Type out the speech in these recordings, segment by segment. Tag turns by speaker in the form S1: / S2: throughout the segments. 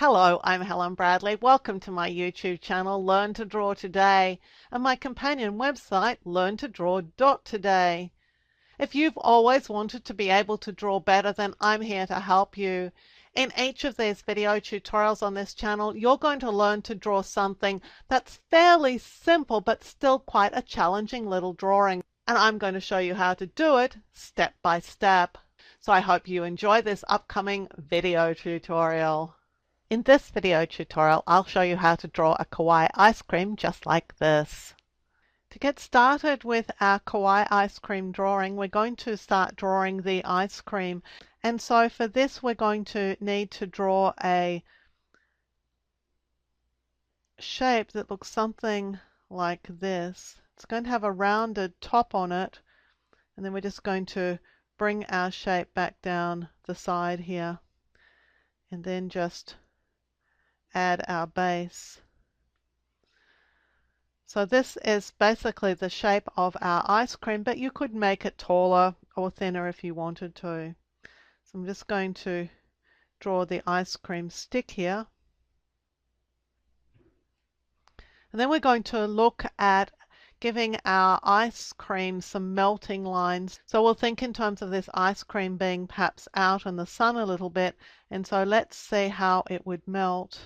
S1: Hello, I'm Helen Bradley. Welcome to my YouTube channel, Learn to Draw Today, and my companion website, learntodraw.today. If you've always wanted to be able to draw better, then I'm here to help you. In each of these video tutorials on this channel, you're going to learn to draw something that's fairly simple but still quite a challenging little drawing. And I'm going to show you how to do it step by step. So I hope you enjoy this upcoming video tutorial. In this video tutorial, I'll show you how to draw a kawaii ice cream just like this. To get started with our kawaii ice cream drawing, we're going to start drawing the ice cream. And so for this, we're going to need to draw a shape that looks something like this. It's going to have a rounded top on it, and then we're just going to bring our shape back down the side here, and then just add our base. So this is basically the shape of our ice cream, but you could make it taller or thinner if you wanted to. So I'm just going to draw the ice cream stick here. And then we're going to look at giving our ice cream some melting lines. So we'll think in terms of this ice cream being perhaps out in the sun a little bit. And so let's see how it would melt.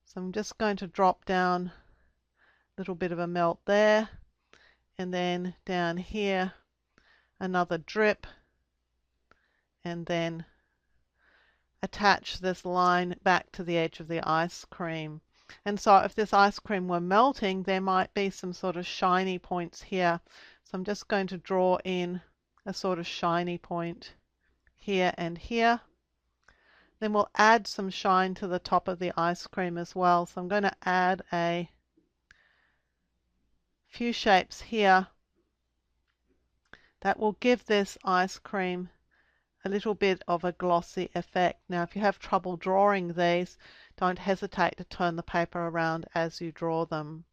S1: So I'm just going to drop down a little bit of a melt there, and then down here another drip, and then attach this line back to the edge of the ice cream. And so if this ice cream were melting, there might be some sort of shiny points here. So I'm just going to draw in a sort of shiny point here and here. Then we'll add some shine to the top of the ice cream as well. So I'm going to add a few shapes here that will give this ice cream a little bit of a glossy effect. Now, if you have trouble drawing these, don't hesitate to turn the paper around as you draw them.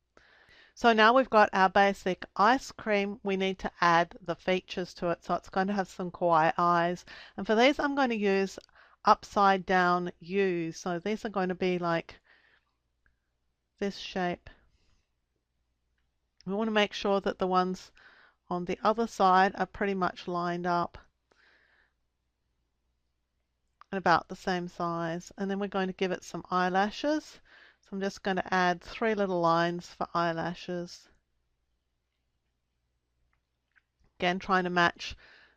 S1: So now we've got our basic ice cream, we need to add the features to it. So it's going to have some kawaii eyes. And for these, I'm going to use upside down U's. So these are going to be like this shape. We want to make sure that the ones on the other side are pretty much lined up and about the same size. And then we're going to give it some eyelashes. So I'm just going to add 3 little lines for eyelashes. Again, trying to match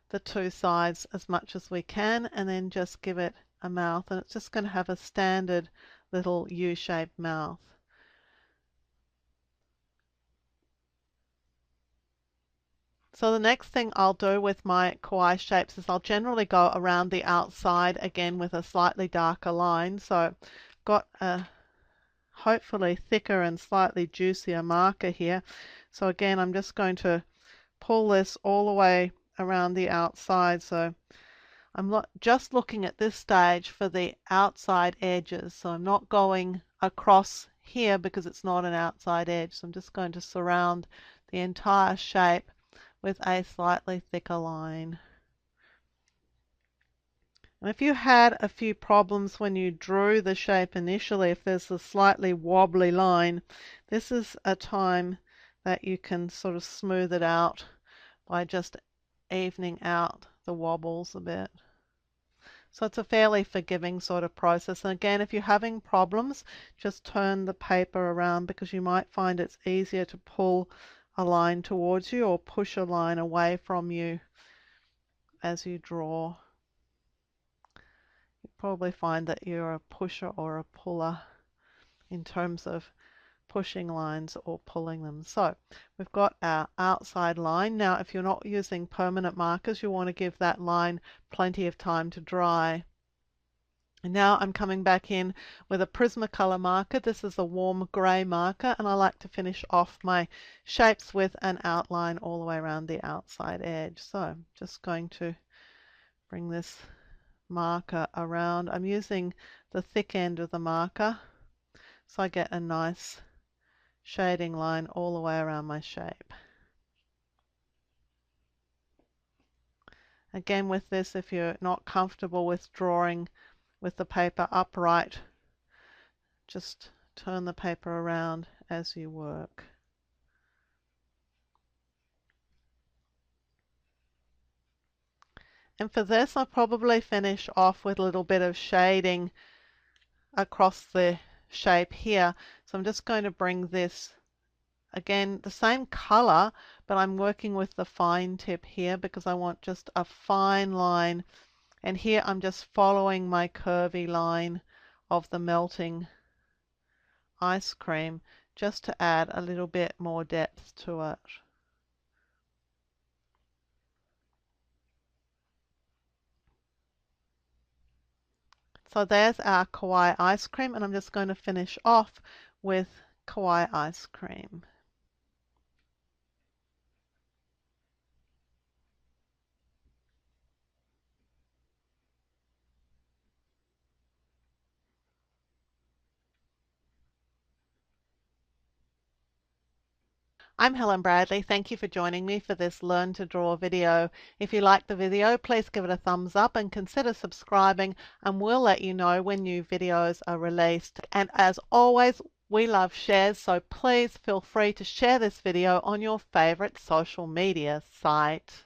S1: the two sides as much as we can, and then just give it a mouth. And it's just going to have a standard little U-shaped mouth. So the next thing I'll do with my kawaii shapes is I'll generally go around the outside again with a slightly darker line. So I've got a hopefully thicker and slightly juicier marker here. So again, I'm just going to pull this all the way around the outside. So I'm just looking at this stage for the outside edges. So I'm not going across here because it's not an outside edge. So I'm just going to surround the entire shape with a slightly thicker line. And if you had a few problems when you drew the shape initially, if there's a slightly wobbly line, this is a time that you can sort of smooth it out by just evening out the wobbles a bit. So it's a fairly forgiving sort of process. And again, if you're having problems, just turn the paper around because you might find it's easier to pull a line towards you or push a line away from you as you draw. You probably find that you're a pusher or a puller in terms of pushing lines or pulling them. So we've got our outside line. Now, if you're not using permanent markers, you want to give that line plenty of time to dry. And now I'm coming back in with a Prismacolor marker. This is a warm grey marker, and I like to finish off my shapes with an outline all the way around the outside edge. So I'm just going to bring this marker around. I'm using the thick end of the marker, so I get a nice shading line all the way around my shape. Again, with this, if you're not comfortable with drawing with the paper upright. Just turn the paper around as you work. And for this, I'll probably finish off with a little bit of shading across the shape here. So I'm just going to bring this, again, the same color, but I'm working with the fine tip here because I want just a fine line. And here I'm just following my curvy line of the melting ice cream just to add a little bit more depth to it. So there's our Kawaii ice cream, and I'm just going to finish off with Kawaii ice cream. I'm Helen Bradley. Thank you for joining me for this Learn to Draw video. If you liked the video, please give it a thumbs up and consider subscribing, and we'll let you know when new videos are released. And as always, we love shares, so please feel free to share this video on your favorite social media site.